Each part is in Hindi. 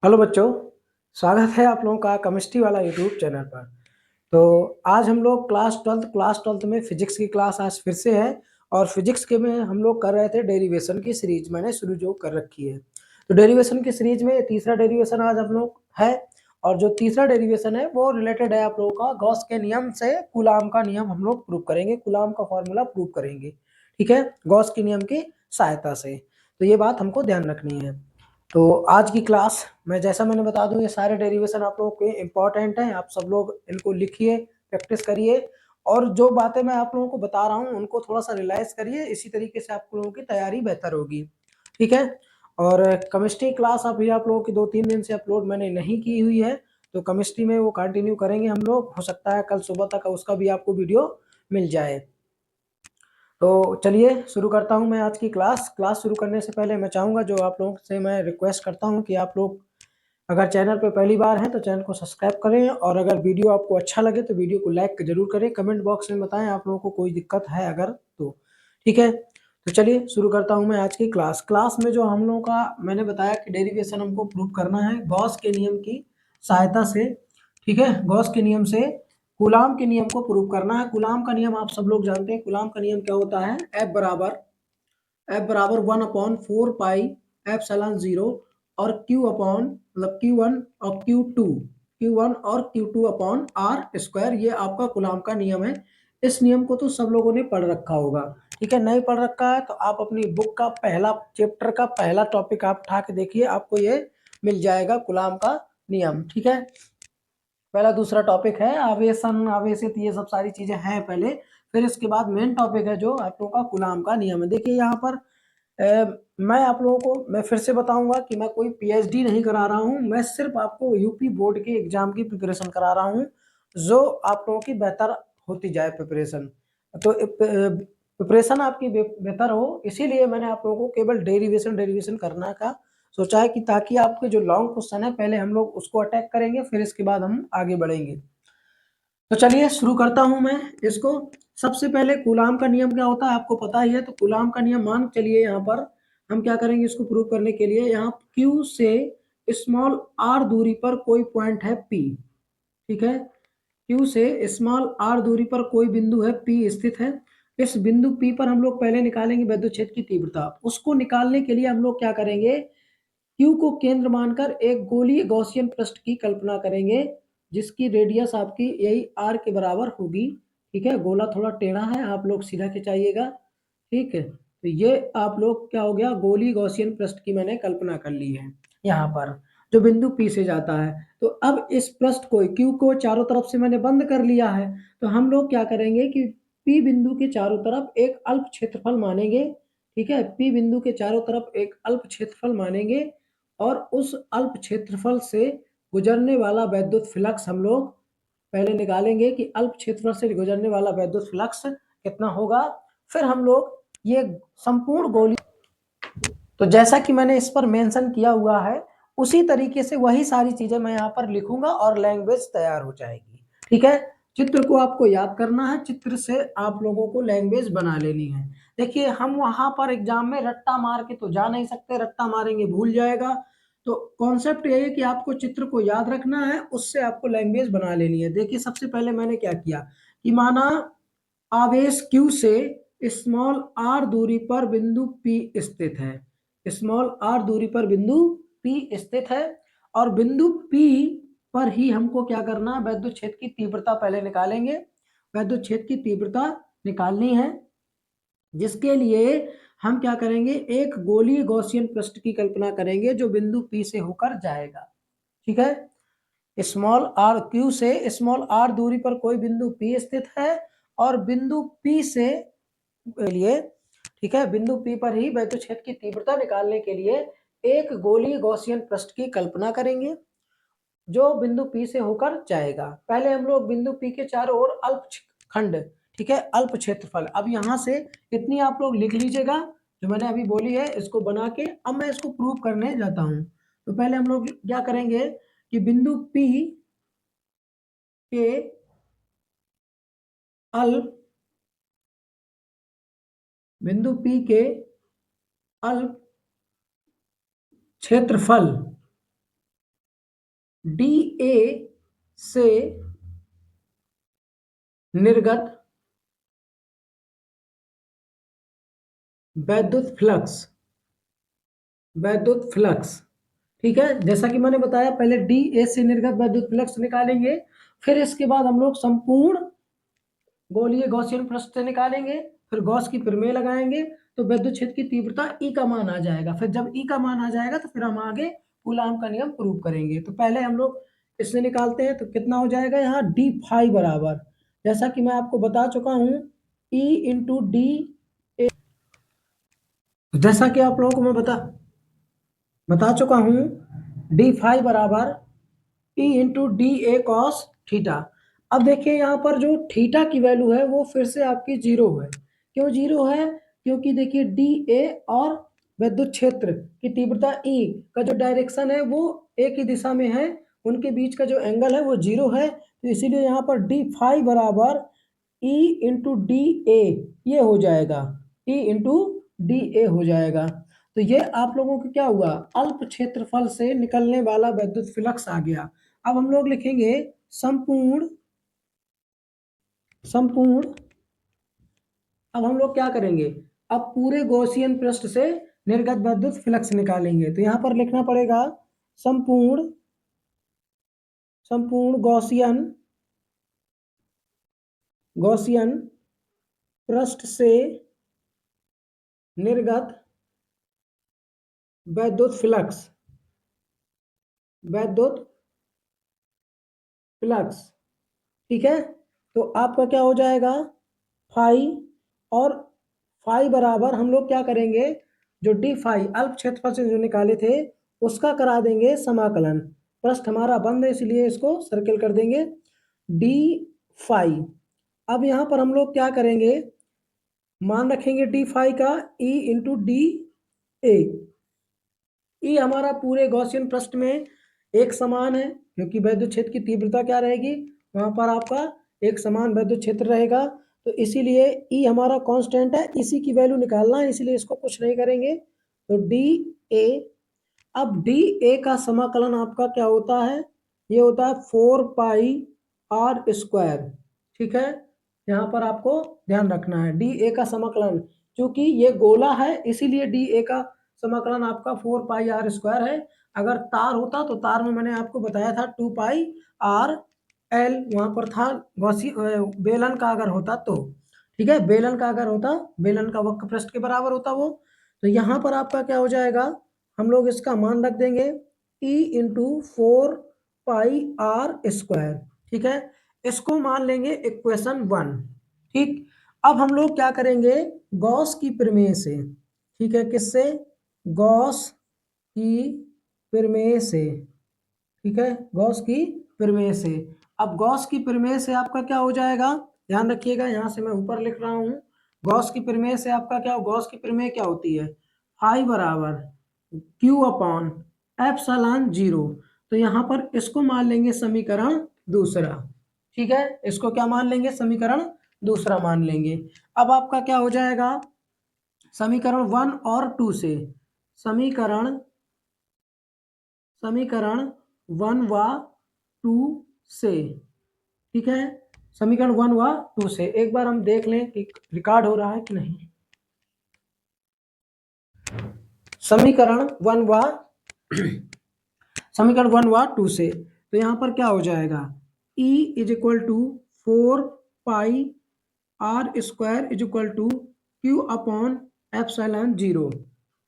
हेलो बच्चों, स्वागत है आप लोगों का केमिस्ट्री वाला यूट्यूब चैनल पर। तो आज हम लोग क्लास ट्वेल्थ में फिजिक्स की क्लास आज फिर से है। और फिजिक्स के में हम लोग कर रहे थे डेरिवेशन की सीरीज, मैंने शुरू जो कर रखी है। तो डेरिवेशन की सीरीज में तीसरा डेरिवेशन आज हम लोग है। और जो तीसरा डेरिवेशन है वो रिलेटेड है आप लोगों का गॉस के नियम से। कूलाम का नियम हम लोग प्रूव करेंगे, कूलाम का फॉर्मूला प्रूव करेंगे। ठीक है, गॉस के नियम की सहायता से। तो ये बात हमको ध्यान रखनी है। तो आज की क्लास मैं जैसा मैंने बता दूं, ये सारे डेरिवेशन आप लोगों के इम्पोर्टेंट हैं। आप सब लोग इनको लिखिए, प्रैक्टिस करिए। और जो बातें मैं आप लोगों को बता रहा हूँ उनको थोड़ा सा रियलाइज करिए, इसी तरीके से आप लोगों की तैयारी बेहतर होगी। ठीक है। और केमिस्ट्री क्लास अभी आप लोगों की 2-3 दिन से अपलोड मैंने नहीं की हुई है। तो केमिस्ट्री में वो कंटिन्यू करेंगे हम लोग, हो सकता है कल सुबह तक उसका भी आपको वीडियो मिल जाए। तो चलिए शुरू करता हूं मैं आज की क्लास। शुरू करने से पहले मैं चाहूँगा, जो आप लोगों से मैं रिक्वेस्ट करता हूं कि आप लोग अगर चैनल पर पहली बार हैं तो चैनल को सब्सक्राइब करें, और अगर वीडियो आपको अच्छा लगे तो वीडियो को लाइक जरूर करें। कमेंट बॉक्स में बताएं आप लोगों को कोई दिक्कत है अगर तो। ठीक है, तो चलिए शुरू करता हूं मैं आज की क्लास में जो हम लोगों का मैंने बताया कि डेरिवेशन हमको प्रूव करना है गॉस के नियम की सहायता से। ठीक है, गॉस के नियम से कूलाम के नियम को प्रूव करना है। कूलाम का नियम आप सब लोग जानते हैं। कूलाम का नियम क्या होता है? F बराबर 1/4 पाई एप्सिलॉन जीरो, और Q अपॉन मतलब Q1 और Q1 और Q2 अपॉन आर स्क्वायर। ये आपका कूलाम का नियम है। इस नियम को तो सब लोगों ने पढ़ रखा होगा। ठीक है, नहीं पढ़ रखा है तो आप अपनी बुक का पहला चैप्टर का पहला टॉपिक आप उठा के देखिए, आपको ये मिल जाएगा कूलाम का नियम। ठीक है, पहला दूसरा टॉपिक है आवेशन, आवेशित, ये सब सारी चीजें हैं पहले। फिर इसके बाद मेन टॉपिक है जो आप लोगों का कूलाम का नियम है। देखिए यहाँ पर मैं आप लोगों को मैं फिर से बताऊंगा कि मैं कोई पीएचडी नहीं करा रहा हूँ, मैं सिर्फ आपको यूपी बोर्ड के एग्जाम की प्रिपरेशन करा रहा हूँ, जो आप लोगों की बेहतर होती जाए प्रिपरेशन। तो प्रिपरेशन आपकी बेहतर हो, इसीलिए मैंने आप लोगों को केवल डेरिवेशन डेरिवेशन करना का सोचा है, कि ताकि आपके जो लॉन्ग क्वेश्चन है पहले हम लोग उसको अटैक करेंगे, फिर इसके बाद हम आगे बढ़ेंगे। तो चलिए शुरू करता हूं मैं इसको। सबसे पहले कूलाम का नियम क्या होता है आपको पता ही है। तो कूलाम का नियम मान चलिए, यहाँ पर हम क्या करेंगे इसको प्रूव करने के लिए, यहाँ Q से स्मॉल r दूरी पर कोई पॉइंट है P। ठीक है, Q से स्मॉल r दूरी पर कोई बिंदु है P स्थित है। इस बिंदु P पर हम लोग पहले निकालेंगे विद्युत क्षेत्र की तीव्रता। उसको निकालने के लिए हम लोग क्या करेंगे, Q को केंद्र मानकर एक गोलीय गॉसियन पृष्ठ की कल्पना करेंगे, जिसकी रेडियस आपकी यही r के बराबर होगी। ठीक है, गोला थोड़ा टेढ़ा है, आप लोग सीधा खिंचाइएगा। ठीक है, तो ये आप लोग क्या हो गया, गोलीय गॉसियन पृष्ठ की मैंने कल्पना कर ली है यहाँ पर, जो बिंदु P से जाता है। तो अब इस पृष्ठ को Q को चारों तरफ से मैंने बंद कर लिया है। तो हम लोग क्या करेंगे कि P बिंदु के चारों तरफ एक अल्प क्षेत्रफल मानेंगे। ठीक है, P बिंदु के चारों तरफ एक अल्प क्षेत्रफल मानेंगे, और उस अल्प क्षेत्रफल से गुजरने वाला वैद्युत फ्लक्स हम लोग पहले निकालेंगे कि अल्प क्षेत्रफल से गुजरने वाला वैद्युत फ्लक्स कितना होगा। फिर हम लोग ये संपूर्ण गोली, तो जैसा कि मैंने इस पर मेंशन किया हुआ है उसी तरीके से वही सारी चीजें मैं यहाँ पर लिखूंगा और लैंग्वेज तैयार हो जाएगी। ठीक है, चित्र को आपको याद करना है, चित्र से आप लोगों को लैंग्वेज बना लेनी है। देखिए हम वहां पर एग्जाम में रट्टा मार के तो जा नहीं सकते, रट्टा मारेंगे भूल जाएगा। तो कॉन्सेप्ट यही है कि आपको चित्र को याद रखना है, उससे आपको लैंग्वेज बना लेनी है। देखिए सबसे पहले मैंने क्या किया कि माना आवेश Q से स्मॉल r दूरी पर बिंदु P स्थित है। स्मॉल r दूरी पर बिंदु P स्थित है, और बिंदु P पर ही हमको क्या करना है, वैद्युत क्षेत्र की तीव्रता पहले निकालेंगे। वैद्युत क्षेत्र की तीव्रता निकालनी है, जिसके लिए हम क्या करेंगे, एक गोलीय गॉसियन पृष्ठ की कल्पना करेंगे जो बिंदु P से होकर जाएगा। ठीक है, स्मॉल r Q से स्मॉल r दूरी पर कोई बिंदु P स्थित है, और बिंदु P से लिए, ठीक है, बिंदु P पर ही वैद्युत क्षेत्र की तीव्रता निकालने के लिए एक गोलीय गॉसियन पृष्ठ की कल्पना करेंगे जो बिंदु P से होकर जाएगा। पहले हम लोग बिंदु P के चारों ओर अल्प खंड, ठीक है, अल्प क्षेत्रफल, अब यहाँ से इतनी आप लोग लिख लीजिएगा जो मैंने अभी बोली है, इसको बना के अब मैं इसको प्रूव करने जाता हूँ। तो पहले हम लोग क्या करेंगे कि के अल्प बिंदु P के अल्प क्षेत्रफल डी ए से निर्गत वैद्युत फ्लक्स। ठीक है, जैसा कि मैंने बताया पहले डी ए से निर्गत वैद्युत फ्लक्स निकालेंगे, फिर इसके बाद हम लोग संपूर्ण गोलीय गॉसियन पृष्ठ से निकालेंगे, फिर गॉस की प्रमेय लगाएंगे, तो विद्युत क्षेत्र की तीव्रता ई का मान आ जाएगा। फिर जब ई का मान आ जाएगा तो फिर हम आगे कूलाम का नियम प्रूव करेंगे। तो पहले हम लोग इससे निकालते हैं, तो कितना हो जाएगा यहाँ डी फाई बराबर, जैसा कि मैं आपको बता चुका हूँ, ई इंटू डी, जैसा कि आप लोगों को मैं बता चुका हूँ, डी फाई बराबर E into D A cos theta. अब देखिए यहाँ पर जो थीटा की वैल्यू है वो फिर से आपकी जीरो है। क्यों जीरो है? क्योंकि देखिए डी ए और विद्युत क्षेत्र की तीव्रता ई का जो डायरेक्शन है वो एक ही दिशा में है, उनके बीच का जो एंगल है वो जीरो है, तो इसीलिए यहाँ पर डी फाई बराबर ई इंटू डी ए ये हो जाएगा, ई इंटू डी ए हो जाएगा। तो ये आप लोगों को क्या हुआ, अल्प क्षेत्रफल से निकलने वाला विद्युत फ्लक्स आ गया। अब हम लोग लिखेंगे संपूर्ण संपूर्ण अब हम लोग क्या करेंगे, अब पूरे गॉसियन पृष्ठ से निर्गत विद्युत फ्लक्स निकालेंगे। तो यहाँ पर लिखना पड़ेगा संपूर्ण संपूर्ण गॉसियन पृष्ठ से निर्गत वैद्युत फ्लक्स। ठीक है, तो आपका क्या हो जाएगा फाई, और फाई बराबर हम लोग क्या करेंगे, जो डी फाई अल्प क्षेत्रफल से जो निकाले थे उसका करा देंगे समाकलन। पृष्ठ हमारा बंद है इसलिए इसको सर्किल कर देंगे, डी फाई। अब यहाँ पर हम लोग क्या करेंगे, मान रखेंगे डी फाई का ई इंटू डी ए। ई हमारा पूरे गॉसियन पृष्ठ में एक समान है, क्योंकि वैद्युत क्षेत्र की तीव्रता क्या रहेगी, वहां पर आपका एक समान वैद्युत क्षेत्र रहेगा, तो इसीलिए ई हमारा कांस्टेंट है, इसी की वैल्यू निकालना है, इसलिए इसको कुछ नहीं करेंगे। तो डी ए, अब डी ए का समाकलन आपका क्या होता है, ये होता है 4 पाई r स्क्वायर। ठीक है, यहाँ पर आपको ध्यान रखना है डी ए का समाकलन, क्योंकि ये गोला है इसीलिए डी ए का समाकलन आपका 4 पाई r स्क्वायर है। अगर तार होता तो तार में मैंने आपको बताया था 2 पाई r l वहां पर था, गॉसी बेलन का अगर होता तो, ठीक है, बेलन का अगर होता, बेलन का वक्र पृष्ठ के बराबर होता वो। तो यहाँ पर आपका क्या हो जाएगा, हम लोग इसका मान रख देंगे E into 4 pi r square. ठीक है, इसको मान लेंगे इक्वेशन 1। ठीक, अब हम लोग क्या करेंगे, गॉस की प्रमेय से, ठीक है, किससे, गॉस की प्रमेय से। ठीक है, गॉस की प्रमेय से। अब गॉस की प्रमेय से आपका क्या हो जाएगा, ध्यान रखिएगा, यहाँ से मैं ऊपर लिख रहा हूँ, गॉस की प्रमेय से आपका क्या, गॉस की प्रमेय क्या होती है, फाई बराबर क्यू अपॉन एप्सिलॉन जीरो। तो यहाँ पर इसको मान लेंगे समीकरण दूसरा। ठीक है, इसको क्या मान लेंगे, समीकरण दूसरा मान लेंगे। अब आपका क्या हो जाएगा, समीकरण 1 और 2 से, समीकरण समीकरण 1 व 2 से। ठीक है, समीकरण 1 व 2 से एक बार हम देख लें कि रिकॉर्ड हो रहा है कि नहीं। समीकरण 1 व 2 से, तो यहाँ पर क्या हो जाएगा, E is equal to 4 pi r square is equal to q upon epsilon zero.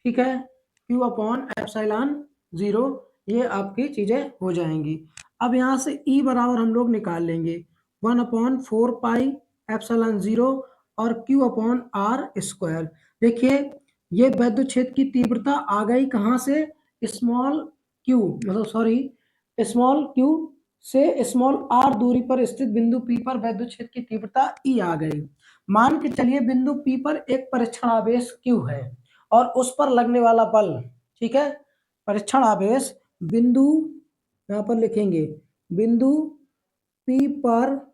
ठीक है, क्यू अपॉन एप्सिलॉन जीरो, ये आपकी चीजें हो जाएंगी। अब यहाँ से E बराबर हम लोग निकाल लेंगे 1/4 पाई एप्सिलॉन जीरो और क्यू अपॉन r स्क्वायर। देखिए ये वैद्युत क्षेत्र की तीव्रता आ गई कहाँ से, स्मॉल क्यू, मतलब सॉरी, स्मॉल क्यू से स्मॉल r दूरी पर स्थित बिंदु P पर वैद्युत क्षेत्र की तीव्रता E आ गई। मान के चलिए बिंदु P पर एक परीक्षण आवेश Q है और उस पर लगने वाला बल, ठीक है, परीक्षण आवेश बिंदु, यहाँ पर लिखेंगे बिंदु P पर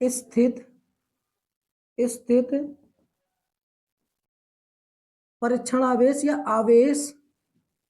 स्थित स्थित परीक्षण आवेश या आवेश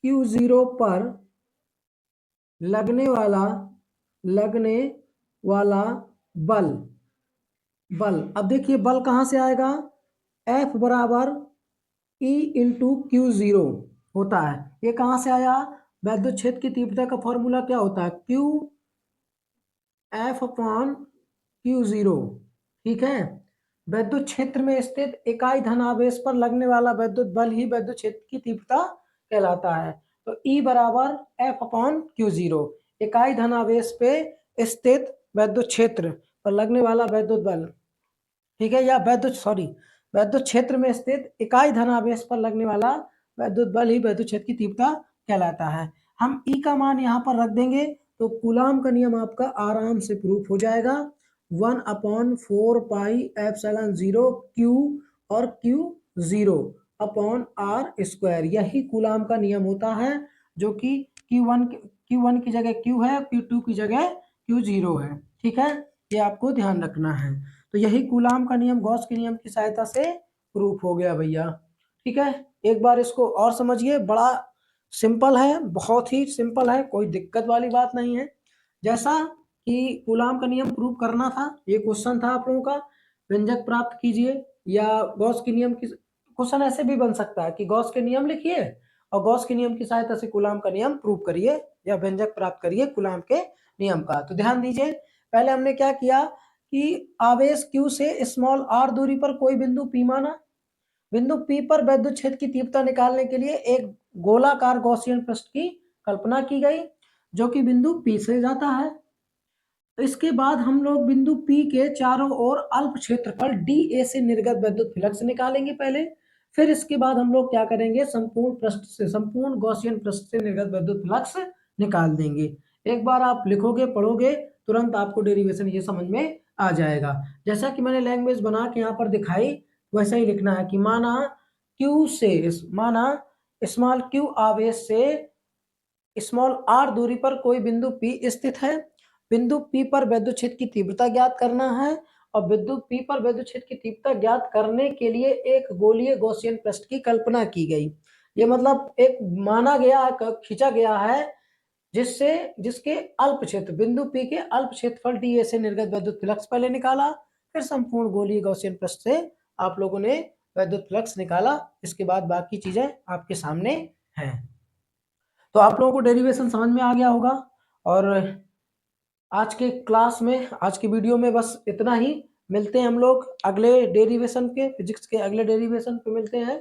Q0 पर लगने वाला बल। अब देखिए बल कहाँ से आएगा, F बराबर E इंटू क्यू जीरो होता है। ये कहाँ से आया, वैद्युत क्षेत्र की तीव्रता का फॉर्मूला क्या होता है, Q F upon Q zero. ठीक है, वैद्युत क्षेत्र में स्थित इकाई धनावेश पर लगने वाला वैद्युत बल ही वैद्युत क्षेत्र की तीव्रता कहलाता है। तो E बराबर एफ अपॉन क्यू जीरो, इकाई धनावेश पे स्थित वैद्युत क्षेत्र पर लगने वाला वैद्युत बल, ठीक है, या वैद्युत क्षेत्र में स्थित इकाई धनावेश पर लगने वाला वैद्युत बल ही वैद्युत क्षेत्र की तीव्रता कहलाता है। हम E का मान यहाँ पर रख देंगे तो कूलाम का नियम आपका आराम से प्रूफ हो जाएगा। 1/4 पाई एप्सिलॉन 0 क्यू और q zero upon r square, यही कूलाम का नियम होता है, जो कि Q1 की जगह Q है, Q2 की जगह Q0 है। ठीक है, ये आपको ध्यान रखना है। तो यही कूलाम का नियम गॉस के नियम की सहायता से प्रूफ हो गया भैया। ठीक है, एक बार इसको और समझिए, बड़ा सिंपल है, बहुत ही सिंपल है, कोई दिक्कत वाली बात नहीं है। जैसा कि कूलाम का नियम प्रूफ करना था, ये क्वेश्चन था आप लोगों का, व्यंजक प्राप्त कीजिए, या गॉस के नियम की क्वेश्चन ऐसे भी बन सकता है कि गॉस के नियम लिखिए और गॉस के नियम की सहायता से कूलाम का नियम प्रूफ करिए या व्यंजक प्राप्त करिए कूलाम के नियम का। तो ध्यान दीजिए, पहले हमने क्या किया कि आवेश Q से स्मॉल r दूरी पर कोई बिंदु P माना। बिंदु P पर वैद्युत क्षेत्र की तीव्रता निकालने के लिए एक गोलाकार गॉसियन पृष्ठ की कल्पना की गई, जो कि बिंदु P से जाता है। इसके बाद हम लोग बिंदु P के चारों ओर अल्प क्षेत्रफल dA से निर्गत वैद्युत फ्लक्स निकालेंगे पहले। फिर इसके बाद हम लोग क्या करेंगे, संपूर्ण गॉसियन पृष्ठ से निर्गत वैद्युत फ्लक्स निकाल देंगे। एक बार आप लिखोगे पढ़ोगे तुरंत आपको डेरिवेशन ये समझ में आ जाएगा। जैसा कि मैंने लैंग्वेज बना के यहाँ पर दिखाई, वैसा ही लिखना है कि माना स्मॉल क्यू आवेश से स्मॉल r दूरी पर कोई बिंदु P स्थित है। बिंदु P पर वैद्युत क्षेत्र की तीव्रता ज्ञात करना है, और बिंदु P पर वैद्युत क्षेत्र की तीव्रता ज्ञात करने के लिए एक गोलीय गॉसियन पृष्ठ की कल्पना की गई। ये मतलब एक माना गया, खींचा गया है, जिसके अल्प क्षेत्र बिंदु P के अल्प क्षेत्रफल dA से निर्गत वैद्युत फ्लक्स पहले निकाला, फिर संपूर्ण गोलीय गॉसियन पृष्ठ से आप लोगों ने वैद्युत फ्लक्स निकाला। इसके बाद बाकी चीजें आपके सामने हैं। तो आप लोगों को डेरिवेशन समझ में आ गया होगा। और आज के क्लास में, आज के वीडियो में बस इतना ही। मिलते हैं हम लोग अगले डेरिवेशन के, फिजिक्स के अगले डेरिवेशन पे मिलते हैं।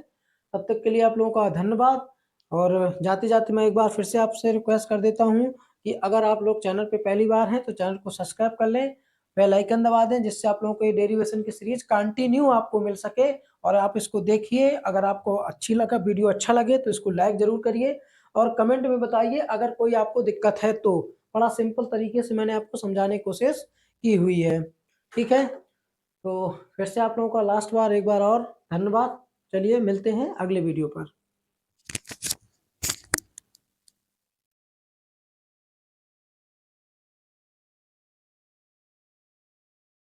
तब तक के लिए आप लोगों का धन्यवाद। और जाते जाते मैं एक बार फिर से आपसे रिक्वेस्ट कर देता हूँ कि अगर आप लोग चैनल पे पहली बार हैं तो चैनल को सब्सक्राइब कर लें, बेल आइकन दबा दें, जिससे आप लोगों को ये डेरिवेशन की सीरीज कंटिन्यू आपको मिल सके। और आप इसको देखिए, अगर आपको अच्छी लगा, वीडियो अच्छा लगे तो इसको लाइक जरूर करिए, और कमेंट में बताइए अगर कोई आपको दिक्कत है तो। बड़ा सिंपल तरीके से मैंने आपको समझाने की कोशिश की हुई है। ठीक है, तो फिर से आप लोगों का लास्ट बार एक बार और धन्यवाद। चलिए मिलते हैं अगले वीडियो पर।